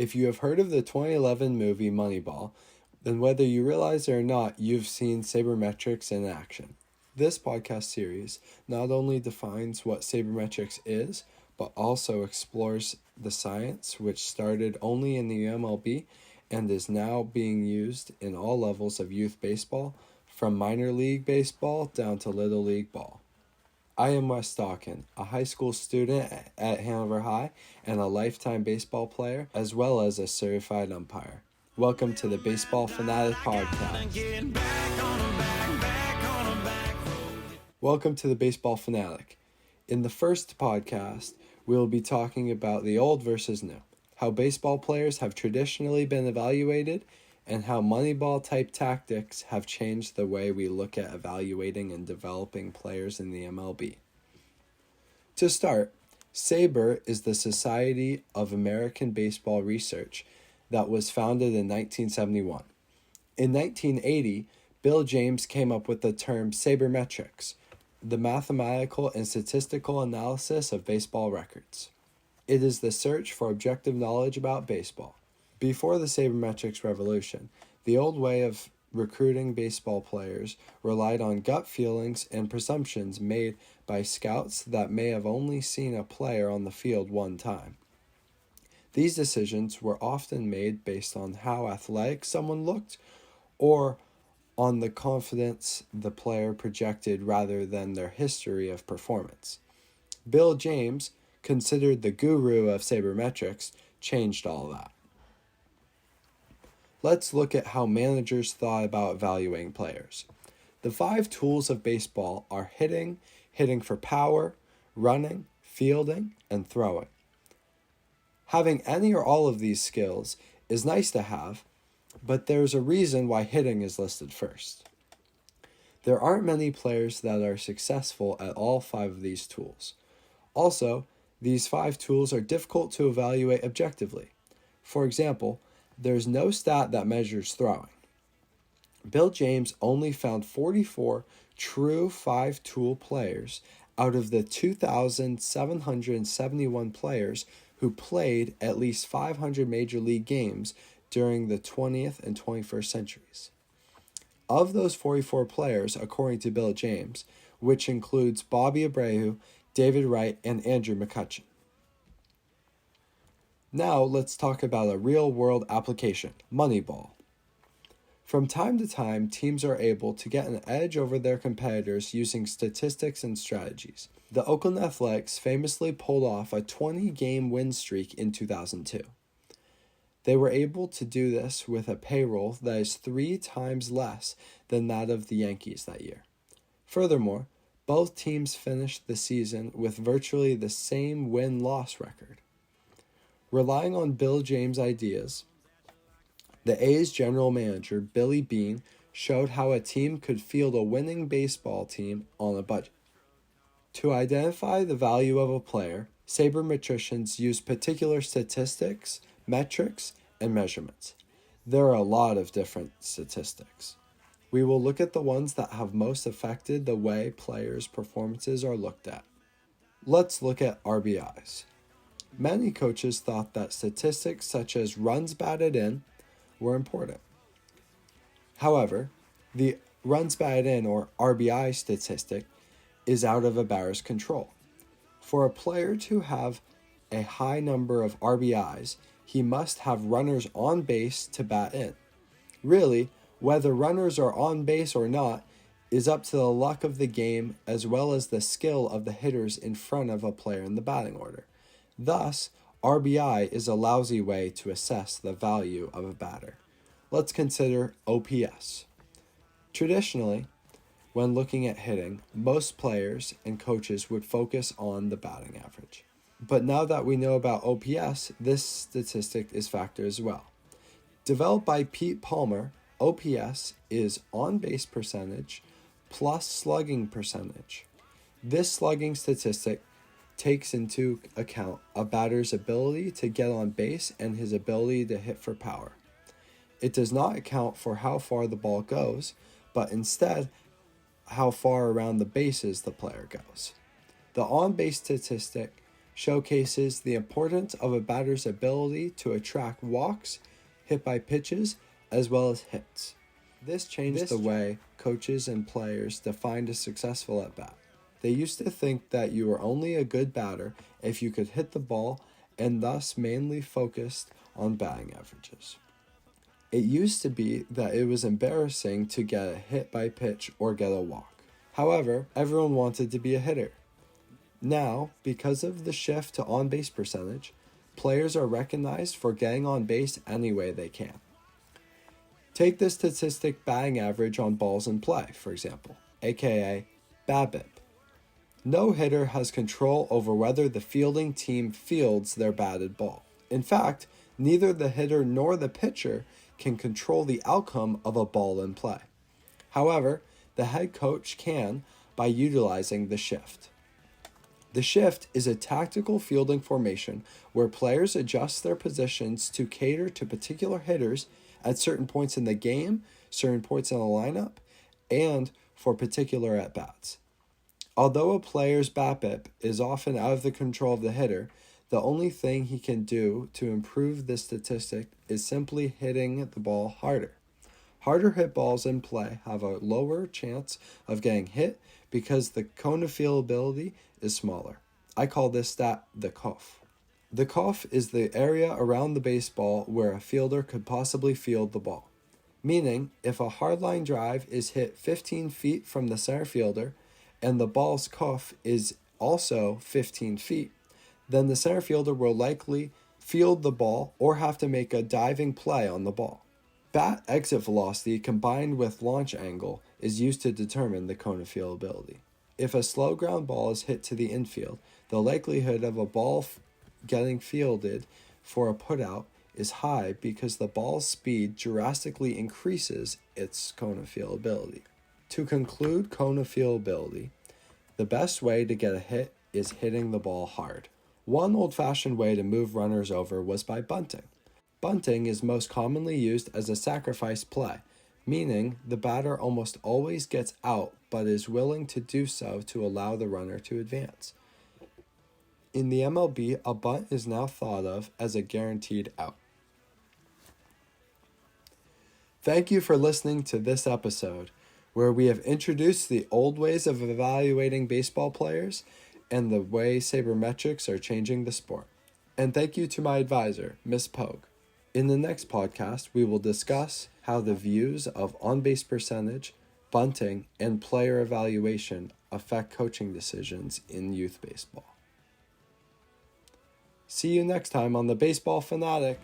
If you have heard of the 2011 movie Moneyball, then whether you realize it or not, you've seen sabermetrics in action. This podcast series not only defines what sabermetrics is, but also explores the science which started only in the MLB and is now being used in all levels of youth baseball, from minor league baseball down to little league ball. I am Wes Dawkin, a high school student at Hanover High and a lifetime baseball player, as well as a certified umpire. Welcome to the Baseball Fanatic podcast. Welcome to the Baseball Fanatic. In the first podcast, we will be talking about the old versus new, how baseball players have traditionally been evaluated, and how Moneyball-type tactics have changed the way we look at evaluating and developing players in the MLB. To start, SABR is the Society of American Baseball Research that was founded in 1971. In 1980, Bill James came up with the term sabermetrics, the mathematical and statistical analysis of baseball records. It is the search for objective knowledge about baseball. Before the sabermetrics revolution, the old way of recruiting baseball players relied on gut feelings and presumptions made by scouts that may have only seen a player on the field one time. These decisions were often made based on how athletic someone looked or on the confidence the player projected rather than their history of performance. Bill James, considered the guru of sabermetrics, changed all that. Let's look at how managers thought about evaluating players. The 5 tools of baseball are hitting, hitting for power, running, fielding, and throwing. Having any or all of these skills is nice to have, but there's a reason why hitting is listed first. There aren't many players that are successful at all 5 of these tools. Also, these 5 tools are difficult to evaluate objectively. For example, there's no stat that measures throwing. Bill James only found 44 true 5-tool players out of the 2,771 players who played at least 500 major league games during the 20th and 21st centuries. Of those 44 players, according to Bill James, which includes Bobby Abreu, David Wright, and Andrew McCutchen. Now let's talk about a real-world application, Moneyball. From time to time, teams are able to get an edge over their competitors using statistics and strategies. The Oakland Athletics famously pulled off a 20-game win streak in 2002. They were able to do this with a payroll that is 3 times less than that of the Yankees that year. Furthermore, both teams finished the season with virtually the same win-loss record. Relying on Bill James' ideas, the A's general manager, Billy Beane, showed how a team could field a winning baseball team on a budget. To identify the value of a player, sabermetricians use particular statistics, metrics, and measurements. There are a lot of different statistics. We will look at the ones that have most affected the way players' performances are looked at. Let's look at RBIs. Many coaches thought that statistics such as runs batted in were important. However, the runs batted in, or RBI statistic, is out of a batter's control. For a player to have a high number of RBIs, he must have runners on base to bat in. Really, whether runners are on base or not is up to the luck of the game as well as the skill of the hitters in front of a player in the batting order. Thus, RBI is a lousy way to assess the value of a batter. Let's consider OPS. Traditionally, when looking at hitting, most players and coaches would focus on the batting average. But now that we know about OPS, this statistic is factored as well. Developed by Pete Palmer, OPS is on-base percentage plus slugging percentage. This slugging statistic takes into account a batter's ability to get on base and his ability to hit for power. It does not account for how far the ball goes, but instead how far around the bases the player goes. The on-base statistic showcases the importance of a batter's ability to attract walks, hit by pitches, as well as hits. This changed the way coaches and players defined a successful at-bat. They used to think that you were only a good batter if you could hit the ball, and thus mainly focused on batting averages. It used to be that it was embarrassing to get a hit by pitch or get a walk. However, everyone wanted to be a hitter. Now, because of the shift to on-base percentage, players are recognized for getting on base any way they can. Take the statistic batting average on balls in play, for example, aka BABIP. No hitter has control over whether the fielding team fields their batted ball. In fact, neither the hitter nor the pitcher can control the outcome of a ball in play. However, the head coach can by utilizing the shift. The shift is a tactical fielding formation where players adjust their positions to cater to particular hitters at certain points in the game, certain points in the lineup, and for particular at-bats. Although a player's BABIP is often out of the control of the hitter, the only thing he can do to improve this statistic is simply hitting the ball harder. Harder hit balls in play have a lower chance of getting hit because the cone of fieldability is smaller. I call this stat the cuff. The cuff is the area around the baseball where a fielder could possibly field the ball. Meaning, if a hardline drive is hit 15 feet from the center fielder and the ball's cuff is also 15 feet, then the center fielder will likely field the ball or have to make a diving play on the ball. Bat exit velocity combined with launch angle is used to determine the cone of fieldability. If a slow ground ball is hit to the infield, the likelihood of a ball getting fielded for a putout is high because the ball's speed drastically increases its cone of fieldability. To conclude cone of fieldability, the best way to get a hit is hitting the ball hard. One old-fashioned way to move runners over was by bunting. Bunting is most commonly used as a sacrifice play, meaning the batter almost always gets out but is willing to do so to allow the runner to advance. In the MLB, a bunt is now thought of as a guaranteed out. Thank you for listening to this episode, where we have introduced the old ways of evaluating baseball players and the way sabermetrics are changing the sport. And thank you to my advisor, Miss Pogue. In the next podcast, we will discuss how the views of on-base percentage, bunting, and player evaluation affect coaching decisions in youth baseball. See you next time on the Baseball Fanatic.